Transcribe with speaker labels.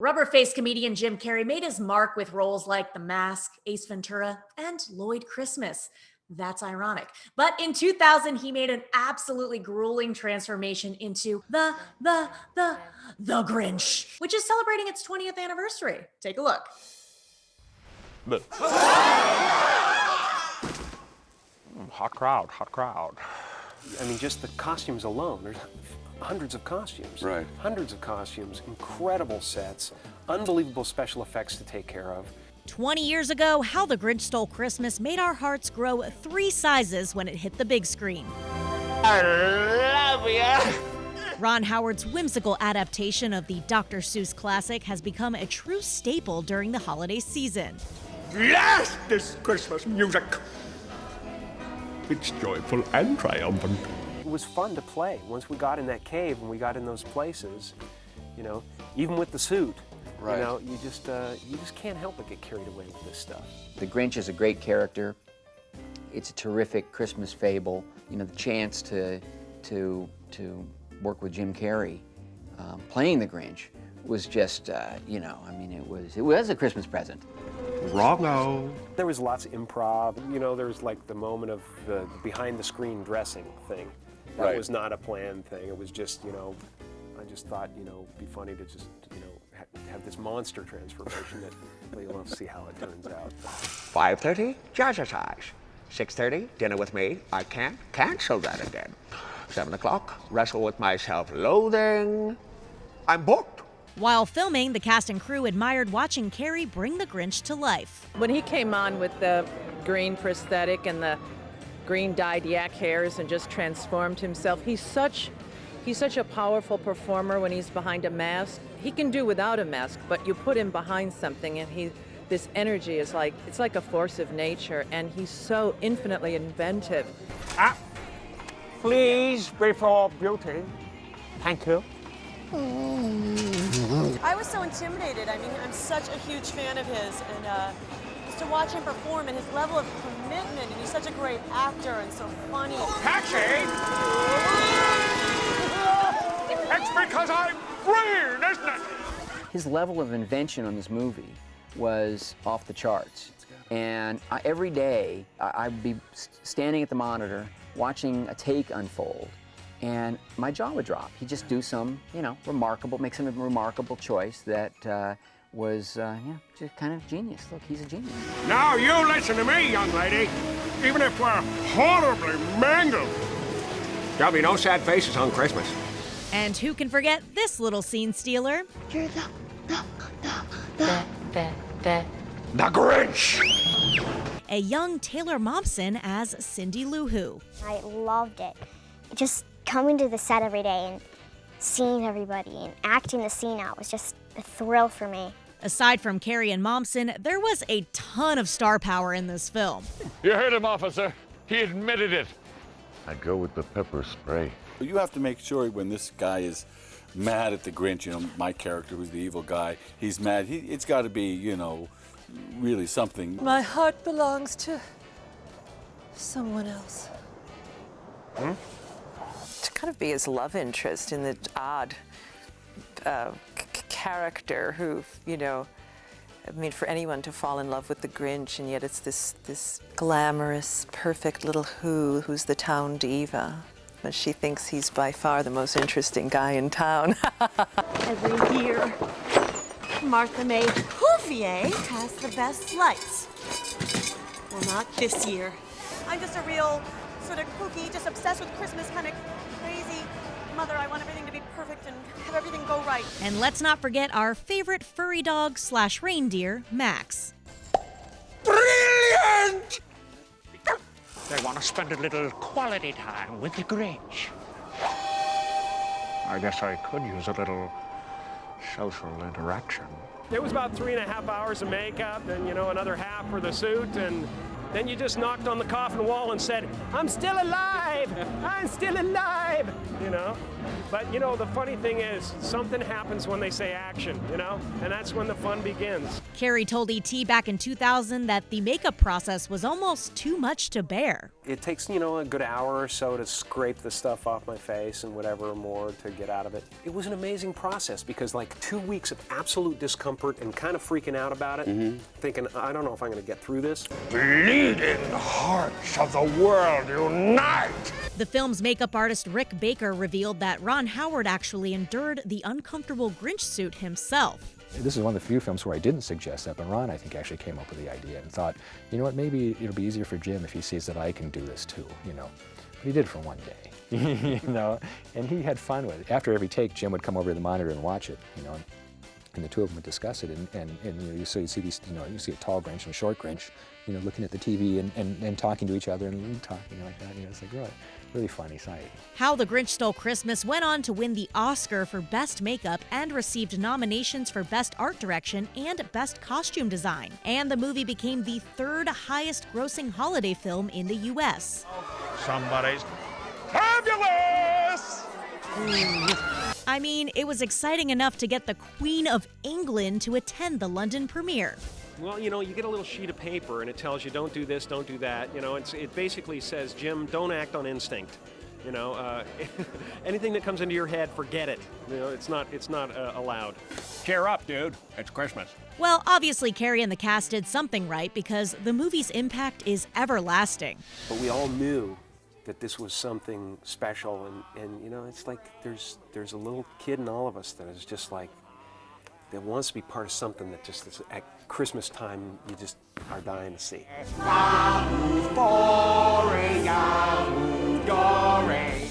Speaker 1: Rubber-faced comedian Jim Carrey made his mark with roles like The Mask, Ace Ventura, and Lloyd Christmas. That's ironic. But in 2000, he made an absolutely grueling transformation into the Grinch, which is celebrating its 20th anniversary. Take a look.
Speaker 2: Hot crowd, hot crowd.
Speaker 3: I mean, just the costumes alone. There's hundreds of costumes.
Speaker 4: Right.
Speaker 3: Hundreds of costumes, incredible sets, unbelievable special effects to take care of.
Speaker 5: 20 years ago, How the Grinch Stole Christmas made our hearts grow 3 sizes when it hit the big screen.
Speaker 6: I love ya!
Speaker 5: Ron Howard's whimsical adaptation of the Dr. Seuss classic has become a true staple during the holiday season.
Speaker 2: Bless this Christmas music! It's joyful and triumphant.
Speaker 3: It was fun to play. Once we got in that cave and we got in those places, you know, even with the suit,
Speaker 4: Right.
Speaker 3: you know, you just can't help but get carried away with this stuff.
Speaker 7: The Grinch is a great character. It's a terrific Christmas fable. You know, the chance to work with Jim Carrey playing the Grinch was just, you know, I mean, it was a Christmas present.
Speaker 2: Wrong-o.
Speaker 3: There was lots of improv. You know, there was like the moment of the behind-the-screen dressing thing. That
Speaker 4: Right.
Speaker 3: was not a planned thing. It was just, you know, I just thought, you know, it'd be funny to just, you know, have this monster transformation that we'll see how it turns out.
Speaker 8: 5:30, jazzercise. 6:30, dinner with me. I can't cancel that again. 7 o'clock, wrestle with my self-loathing. I'm booked.
Speaker 5: While filming, the cast and crew admired watching Carrey bring the Grinch to life.
Speaker 9: When he came on with the green prosthetic and the green dyed yak hairs and just transformed himself, he's such a powerful performer when he's behind a mask. He can do without a mask, but you put him behind something and this energy is like, it's like a force of nature, and he's so infinitely inventive.
Speaker 2: Please, before beauty. Thank you.
Speaker 10: I was so intimidated. I mean, I'm such a huge fan of his, and just to watch him perform and his level of commitment, and he's such a great actor and so funny.
Speaker 2: Taxi! It's because I'm green, isn't it?
Speaker 7: His level of invention on this movie was off the charts. And every day, I'd be standing at the monitor, watching a take unfold, and my jaw would drop. He'd just do some, you know, make some remarkable choice that was, just kind of genius. Look, he's a genius.
Speaker 2: Now you listen to me, young lady. Even if we're horribly mangled, there'll be no sad faces on Christmas.
Speaker 5: And who can forget this little scene stealer?
Speaker 2: The Grinch!
Speaker 5: A young Taylor Momsen as Cindy Lou Who.
Speaker 11: I loved it. Just coming to the set every day and seeing everybody and acting the scene out was just a thrill for me.
Speaker 5: Aside from Carrey and Momsen, there was a ton of star power in this film.
Speaker 6: You heard him, officer. He admitted it.
Speaker 4: I'd go with the pepper spray. You have to make sure when this guy is mad at the Grinch, you know, my character who's the evil guy, he's mad. It's got to be, you know, really something.
Speaker 10: My heart belongs to someone else.
Speaker 9: To kind of be his love interest in the odd character who, you know, I mean, for anyone to fall in love with the Grinch, and yet it's this glamorous, perfect little who's the town diva. But she thinks he's by far the most interesting guy in town.
Speaker 10: Every year, Martha May Bouvier has the best lights. Well, not this year. I'm just a real sort of kooky, just obsessed with Christmas, kind of crazy mother. I want everything to be perfect and have everything go right.
Speaker 5: And let's not forget our favorite furry dog / reindeer, Max.
Speaker 2: Brilliant! They want to spend a little quality time with the Grinch. I guess I could use a little social interaction.
Speaker 3: It was about 3.5 hours of makeup, and you know, another half for the suit, and then you just knocked on the coffin wall and said, I'm still alive! I'm still alive! You know? But, you know, the funny thing is, something happens when they say action, you know? And that's when the fun begins.
Speaker 5: Carrey told ET back in 2000 that the makeup process was almost too much to bear.
Speaker 3: It takes, you know, a good hour or so to scrape the stuff off my face and whatever more to get out of it. It was an amazing process because, like, 2 weeks of absolute discomfort and kind of freaking out about it, thinking, I don't know if I'm going to get through this.
Speaker 2: Bleeding hearts of the world unite!
Speaker 5: The film's makeup artist Rick Baker revealed that Ron Howard actually endured the uncomfortable Grinch suit himself.
Speaker 12: This is one of the few films where I didn't suggest that, but Ron, I think, actually came up with the idea and thought, you know what, maybe it'll be easier for Jim if he sees that I can do this too, you know. But he did it for one day, you know, and he had fun with it. After every take, Jim would come over to the monitor and watch it, you know, and the two of them would discuss it, and you know, so you see these, you know, you see a tall Grinch and a short Grinch, you know, looking at the TV and talking to each other and talking like that, you know, it's like, really funny sight.
Speaker 5: How the Grinch Stole Christmas went on to win the Oscar for Best Makeup and received nominations for Best Art Direction and Best Costume Design. And the movie became the third highest grossing holiday film in the U.S.
Speaker 6: Somebody's fabulous!
Speaker 5: I mean, it was exciting enough to get the Queen of England to attend the London premiere.
Speaker 3: Well, you know, you get a little sheet of paper and it tells you don't do this, don't do that. You know, it basically says, Jim, don't act on instinct. You know, anything that comes into your head, forget it. You know, it's not allowed.
Speaker 2: Cheer up, dude. It's Christmas.
Speaker 5: Well, obviously Carrey and the cast did something right because the movie's impact is everlasting.
Speaker 3: But we all knew that this was something special, and you know, it's like there's a little kid in all of us that is just like, that wants to be part of something that just is, at Christmas time, you just are dying to see.
Speaker 2: Boring, boring.